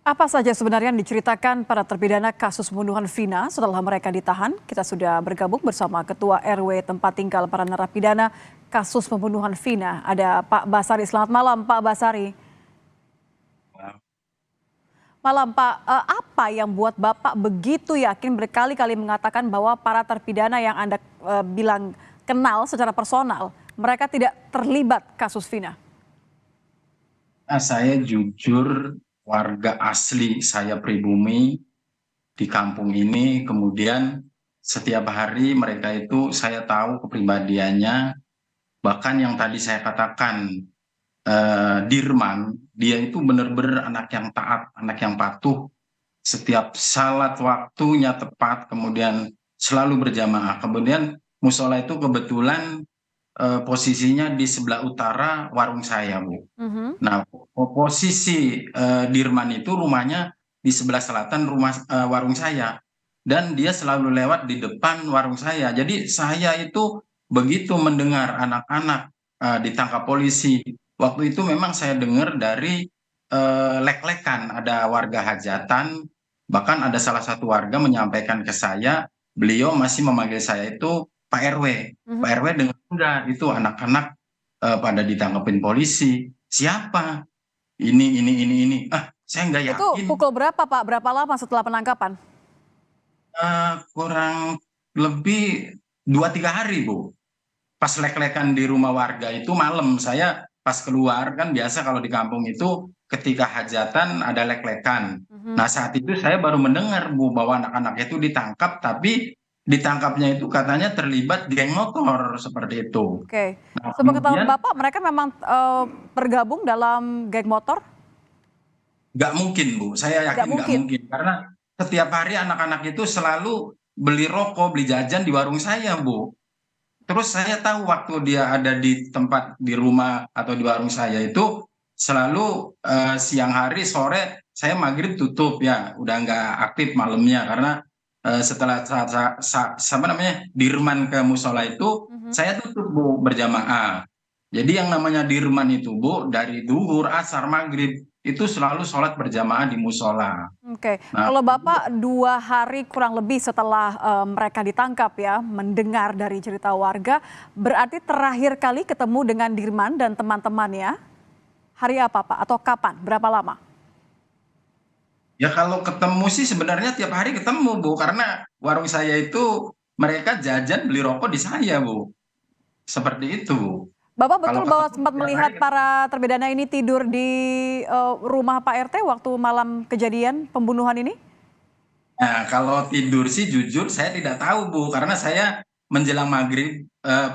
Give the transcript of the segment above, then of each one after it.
Apa saja sebenarnya yang diceritakan para terpidana kasus pembunuhan Vina setelah mereka ditahan? Kita sudah bergabung bersama Ketua RW tempat tinggal para narapidana kasus pembunuhan Vina. Ada Pak Basari. Selamat malam Pak Basari. Malam Pak, apa yang buat Bapak begitu yakin berkali-kali mengatakan bahwa para terpidana yang Anda bilang kenal secara personal, mereka tidak terlibat kasus Vina? Saya jujur warga asli, saya pribumi di kampung ini. Kemudian setiap hari mereka itu saya tahu kepribadiannya. Bahkan yang tadi saya katakan, Dirman, dia itu benar-benar anak yang taat, anak yang patuh. Setiap salat waktunya tepat, kemudian selalu berjamaah. Kemudian musola itu kebetulan posisinya di sebelah utara warung saya, Bu. Mhm. Nah, posisi Dirman itu rumahnya di sebelah selatan warung saya, dan dia selalu lewat di depan warung saya. Jadi saya itu begitu mendengar anak-anak ditangkap polisi, waktu itu memang saya dengar dari lek-lekan ada warga hajatan, bahkan ada salah satu warga menyampaikan ke saya, beliau masih memanggil saya itu Pak RW. Pak Mhm. RW dengar enggak itu anak-anak pada ditangkapin polisi. Siapa? Ini. Saya nggak Itu yakin. pukul berapa Pak? Berapa lama setelah penangkapan? Kurang lebih 2-3 hari, Bu. Pas lek-lekan di rumah warga itu malam, saya pas keluar, kan biasa kalau di kampung itu ketika hajatan ada lek-lekan. Mhm. Nah, saat itu saya baru mendengar, Bu, bahwa anak-anak itu ditangkap, tapi ditangkapnya itu katanya terlibat geng motor, seperti itu. Oke. Nah, Sepengetahuan kemudian Bapak, mereka memang bergabung dalam geng motor? nggak mungkin, Bu. Saya Tidak yakin nggak mungkin. mungkin. Karena setiap hari anak-anak itu selalu beli rokok, beli jajan di warung saya, Bu. Terus saya tahu waktu dia ada di tempat di rumah atau di warung saya itu selalu siang hari, sore, saya maghrib tutup ya, udah nggak aktif malamnya karena setelah sama namanya dirman ke musola itu Mhm. saya tutup, Bu, berjamaah. Jadi yang namanya dirman itu, Bu, dari duhur, asar, maghrib itu selalu sholat berjamaah di musola. Oke, Nah, kalau Bapak 2 hari kurang lebih setelah, mereka ditangkap ya, mendengar dari cerita warga, berarti terakhir kali ketemu dengan Dirman dan teman-temannya, hari apa Pak? Atau kapan? Berapa lama? ya kalau ketemu sih sebenarnya tiap hari ketemu, Bu, karena warung saya itu mereka jajan beli rokok di saya, Bu. Seperti itu. Bapak Kalau betul bahwa ketemu sempat tiap hari melihat ketemu. para terpidana ini tidur di, rumah Pak RT waktu malam kejadian pembunuhan ini? Nah, kalau tidur sih jujur saya tidak tahu, Bu, karena saya menjelang maghrib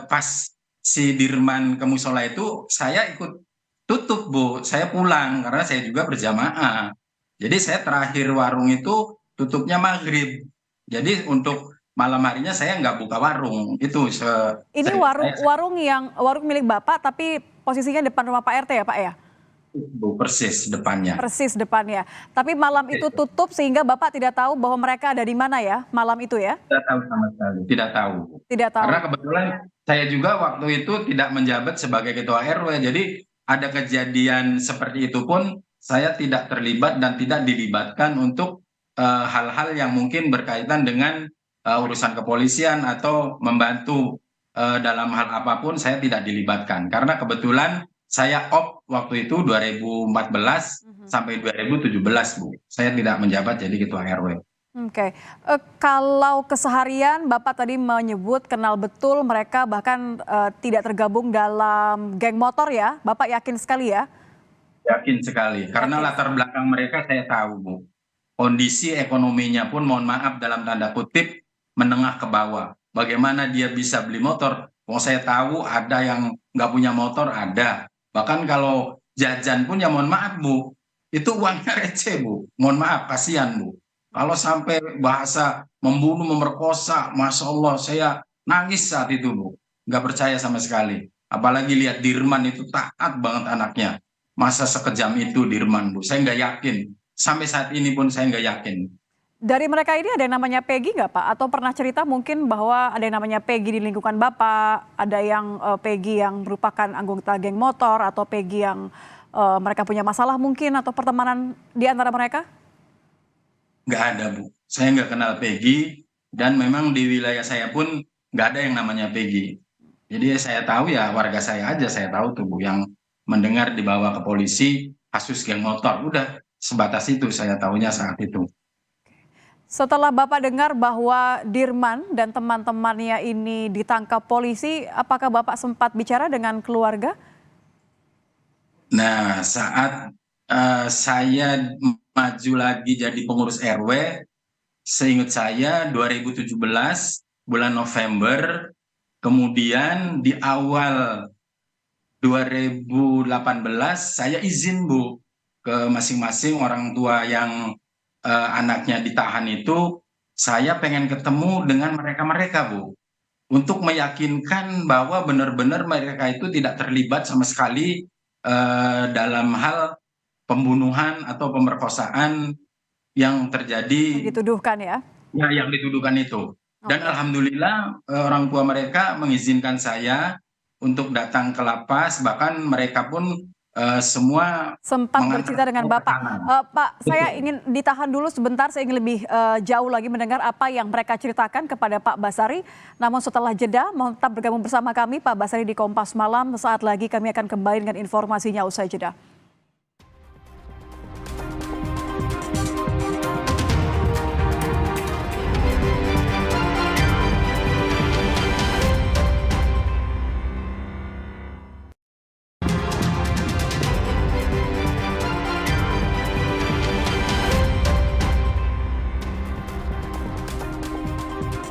pas si Dirman ke musola itu saya ikut tutup, Bu. Saya pulang karena saya juga berjamaah. Jadi saya terakhir warung itu tutupnya maghrib. Jadi untuk malam harinya saya nggak buka warung. Itu Ini saya warung milik Bapak tapi posisinya depan rumah Pak RT ya Pak ya? Bu, persis depannya. Persis depannya. Tapi malam itu tutup sehingga Bapak tidak tahu bahwa mereka ada di mana ya, malam itu ya? Tidak tahu sama sekali, tidak tahu. Tidak Karena tahu. kebetulan saya juga waktu itu tidak menjabat sebagai ketua RW, jadi ada kejadian seperti itu pun saya tidak terlibat dan tidak dilibatkan untuk hal-hal yang mungkin berkaitan dengan urusan kepolisian atau membantu dalam hal apapun saya tidak dilibatkan. Karena kebetulan saya waktu itu 2014 Mhm. sampai 2017, Bu. Saya tidak menjabat jadi ketua RW. Oke, kalau keseharian Bapak tadi menyebut kenal betul mereka bahkan, tidak tergabung dalam geng motor ya, Bapak yakin sekali ya? Yakin sekali, karena Yakin latar sekali. belakang mereka saya tahu, Bu. Kondisi ekonominya pun mohon maaf dalam tanda kutip menengah ke bawah. Bagaimana dia bisa beli motor? Mau saya tahu ada yang nggak punya motor, ada. Bahkan kalau jajan pun ya mohon maaf, Bu, itu uangnya receh, Bu. Mohon maaf, kasihan, Bu. Kalau sampai bahasa membunuh, memerkosa, Masya Allah, saya nangis saat itu, Bu. Nggak percaya sama sekali. Apalagi lihat Dirman itu taat banget anaknya. Masa sekejam itu Dirman, Bu? Saya nggak yakin. Sampai saat ini pun saya nggak yakin. Dari mereka ini ada yang namanya Peggy nggak Pak? Atau pernah cerita mungkin bahwa ada yang namanya Peggy di lingkungan Bapak, ada yang, Peggy yang merupakan anggota geng motor, atau Peggy yang, mereka punya masalah mungkin atau pertemanan di antara mereka? nggak ada Bu. Saya nggak kenal Peggy, dan memang di wilayah saya pun nggak ada yang namanya Peggy. Jadi saya tahu ya warga saya aja, saya tahu tuh Bu, yang mendengar dibawa ke polisi kasus geng motor. Udah sebatas itu saya tahunya saat itu. Setelah Bapak dengar bahwa Dirman dan teman-temannya ini ditangkap polisi, apakah Bapak sempat bicara dengan keluarga? Nah, saat saya maju lagi jadi pengurus RW, seingat saya 2017 bulan November, kemudian di awal 2018 saya izin Bu ke masing-masing orang tua yang anaknya ditahan itu, saya pengen ketemu dengan mereka-mereka Bu, untuk meyakinkan bahwa benar-benar mereka itu tidak terlibat sama sekali dalam hal pembunuhan atau pemerkosaan yang Yang terjadi, dituduhkan ya? ya, yang dituduhkan itu. Dan Oke. alhamdulillah orang tua mereka mengizinkan saya untuk datang ke lapas, bahkan mereka pun semua Sempat mengantar bercerita dengan ke Bapak. tahanan. Pak, saya Betul. ingin ditahan dulu sebentar, saya ingin lebih jauh lagi mendengar apa yang mereka ceritakan kepada Pak Basari. Namun setelah jeda, mohon tetap bergabung bersama kami Pak Basari di Kompas Malam. Saat lagi kami akan kembali dengan informasinya usai jeda.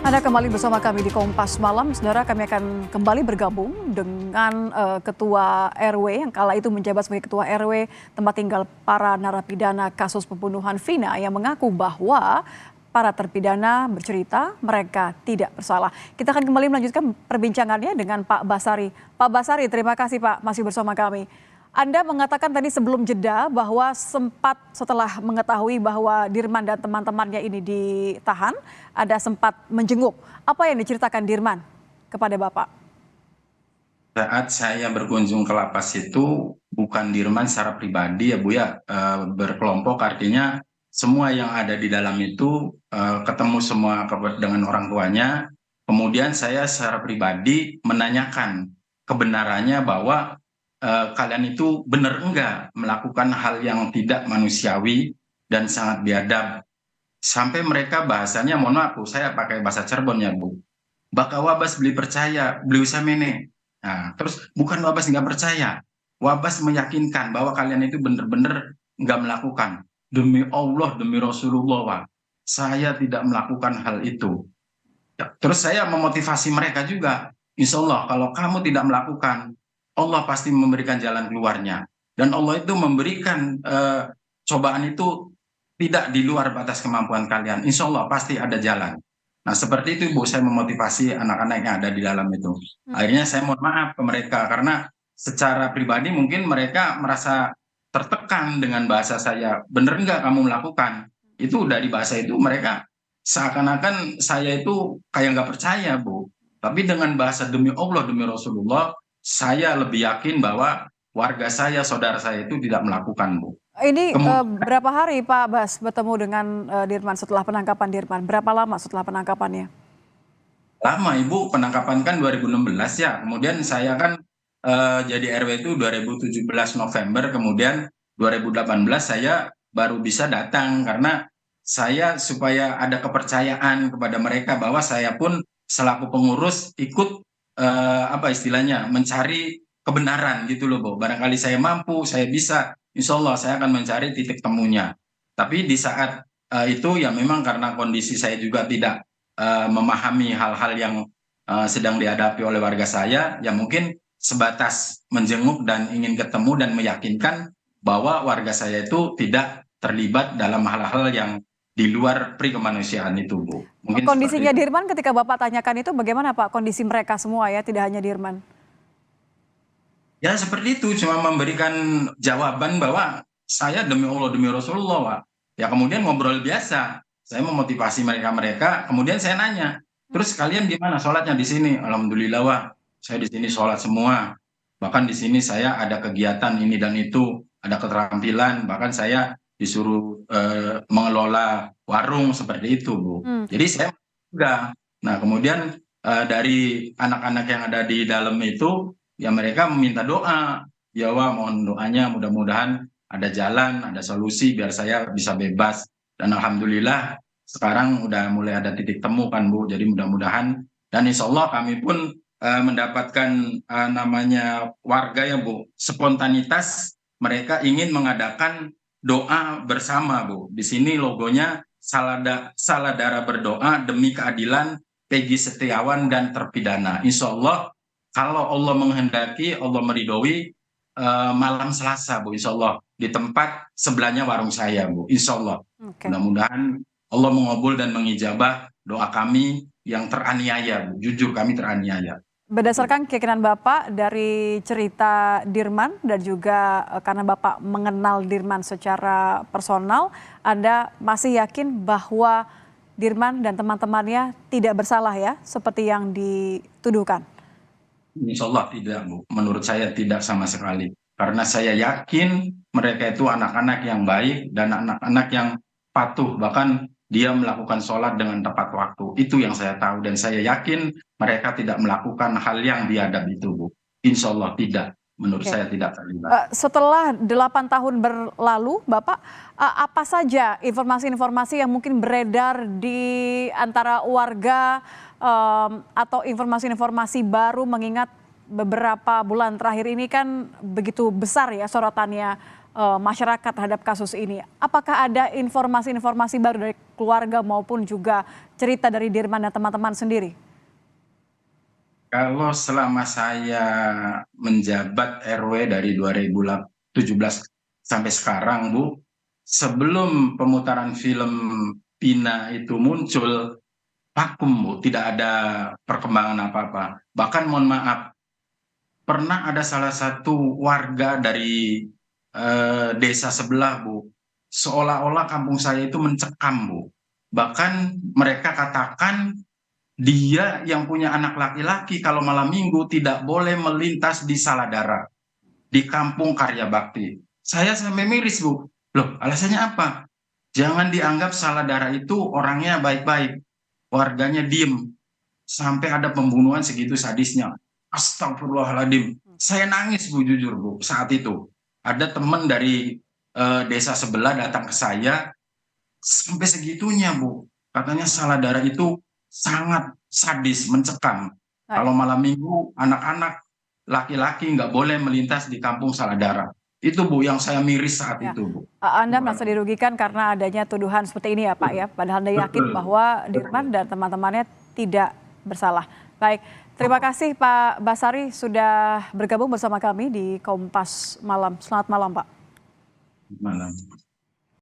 Anda kembali bersama kami di Kompas Malam. Saudara, kami akan kembali bergabung dengan Ketua RW yang kala itu menjabat sebagai Ketua RW tempat tinggal para narapidana kasus pembunuhan Vina, yang mengaku bahwa para terpidana bercerita mereka tidak bersalah. Kita akan kembali melanjutkan perbincangannya dengan Pak Basari. Pak Basari, terima kasih Pak masih bersama kami. Anda mengatakan tadi sebelum jeda bahwa sempat setelah mengetahui bahwa Dirman dan teman-temannya ini ditahan, ada sempat menjenguk. Apa yang diceritakan Dirman kepada Bapak? Saat saya berkunjung ke lapas itu bukan Dirman secara pribadi ya Bu ya, berkelompok, artinya semua yang ada di dalam itu ketemu semua dengan orang tuanya. Kemudian saya secara pribadi menanyakan kebenarannya bahwa kalian itu benar enggak melakukan hal yang tidak manusiawi dan sangat biadab. Sampai mereka bahasanya, mohon maaf Bu, saya pakai bahasa Cirebon ya Bu. Baka wabas beli percaya, beli usah mene. Nah, terus bukan wabas nggak percaya. Wabas meyakinkan bahwa kalian itu benar-benar nggak melakukan. Demi Allah, demi Rasulullah, Wak, saya tidak melakukan hal itu. Ya, terus saya memotivasi mereka juga. Insya Allah, kalau kamu tidak melakukan, Allah pasti memberikan jalan keluarnya. Dan Allah itu memberikan cobaan itu tidak di luar batas kemampuan kalian. Insya Allah pasti ada jalan. Nah, seperti itu Bu, saya memotivasi anak-anak yang ada di dalam itu. Akhirnya saya mohon maaf ke mereka, karena secara pribadi mungkin mereka merasa tertekan dengan bahasa saya. Bener nggak kamu melakukan? Itu dari bahasa itu mereka seakan-akan saya itu kayak nggak percaya Bu. Tapi dengan bahasa demi Allah, demi Rasulullah, saya lebih yakin bahwa warga saya, saudara saya itu tidak melakukan Bu. Ini Kemudian berapa hari Pak Bas bertemu dengan Dirman setelah penangkapan Dirman? Berapa lama setelah penangkapannya? lama Ibu, penangkapan kan 2016 ya. Kemudian saya kan jadi RW itu 2017 November, kemudian 2018 saya baru bisa datang karena saya supaya ada kepercayaan kepada mereka bahwa saya pun selaku pengurus ikut apa istilahnya, mencari kebenaran gitu loh Bu. Barangkali saya mampu, saya bisa, insya Allah saya akan mencari titik temunya. Tapi di saat itu ya memang karena kondisi saya juga tidak memahami hal-hal yang sedang dihadapi oleh warga saya, ya mungkin sebatas menjenguk dan ingin ketemu dan meyakinkan bahwa warga saya itu tidak terlibat dalam hal-hal yang di luar pri-kemanusiaan itu Bu. Mungkin seperti Kondisinya itu. Dirman ketika Bapak tanyakan itu bagaimana Pak? Kondisi mereka semua ya, tidak hanya Dirman. Ya seperti itu, cuma memberikan jawaban bahwa saya demi Allah, demi Rasulullah, Pak. Ya kemudian ngobrol biasa. Saya memotivasi mereka-mereka, kemudian saya nanya, terus kalian gimana sholatnya di sini? Alhamdulillah, Wah, saya di sini sholat semua. Bahkan di sini saya ada kegiatan ini dan itu, ada keterampilan, bahkan saya disuruh mengelola mengelola warung seperti itu, Bu. Hmm. Jadi saya juga. Nah, kemudian dari anak-anak yang ada di dalam itu, ya mereka meminta doa. Ya Wah, mohon doanya mudah-mudahan ada jalan, ada solusi biar saya bisa bebas. Dan alhamdulillah sekarang udah mulai ada titik temu kan, Bu. Jadi mudah-mudahan, dan insya Allah kami pun mendapatkan namanya warga ya, Bu, spontanitas mereka ingin mengadakan doa bersama, Bu. Di sini logonya Saladara berdoa demi keadilan Peggy Setiawan dan terpidana. Insya Allah kalau Allah menghendaki, Allah meridhoi, malam Selasa, Bu, insya Allah di tempat sebelahnya warung saya, Bu, insya Allah. Oke. Mudah-mudahan Allah mengabul dan mengijabah doa kami yang teraniaya, Bu. Jujur kami teraniaya. Berdasarkan keyakinan Bapak dari cerita Dirman dan juga karena Bapak mengenal Dirman secara personal, Anda masih yakin bahwa Dirman dan teman-temannya tidak bersalah ya, seperti yang dituduhkan? Insya Allah tidak, Bu. Menurut saya tidak sama sekali. Karena saya yakin mereka itu anak-anak yang baik dan anak-anak yang patuh. Bahkan dia melakukan sholat dengan tepat waktu. Itu yang saya tahu. Dan saya yakin mereka tidak melakukan hal yang biadab itu, Bu. Insya Allah tidak. Menurut Oke. saya tidak terlibat. Setelah 8 tahun berlalu, Bapak, apa saja informasi-informasi yang mungkin beredar di antara warga atau informasi-informasi baru mengingat beberapa bulan terakhir ini kan begitu besar ya sorotannya masyarakat terhadap kasus ini. Apakah ada informasi-informasi baru dari keluarga maupun juga cerita dari Dirman dan teman-teman sendiri? Kalau selama saya menjabat RW dari 2017 sampai sekarang, Bu, sebelum pemutaran film Pina itu muncul, vakum, Bu, tidak ada perkembangan apa-apa. Bahkan mohon maaf, pernah ada salah satu warga dari desa sebelah, Bu, seolah-olah kampung saya itu mencekam, Bu. Bahkan mereka katakan dia yang punya anak laki-laki kalau malam minggu tidak boleh melintas di Saladara, di kampung Karya Bakti. Saya sampai miris, Bu. Loh, alasannya apa? Jangan dianggap Saladara itu orangnya baik-baik, warganya diem, sampai ada pembunuhan segitu sadisnya. Astagfirullahaladzim. Saya nangis, Bu, jujur, Bu, saat itu. Ada teman dari desa sebelah datang ke saya, sampai segitunya, Bu. Katanya Saladara itu sangat sadis, mencekam. Baik. Kalau malam minggu, anak-anak laki-laki nggak boleh melintas di kampung Saladara. Itu, Bu, yang saya miris saat Ya. itu, Bu. Anda merasa dirugikan karena adanya tuduhan seperti ini ya Pak ya, padahal Anda yakin Betul. bahwa Dirman dan teman-temannya tidak bersalah. Baik, terima kasih Pak Basari sudah bergabung bersama kami di Kompas Malam. Selamat malam Pak. Malam.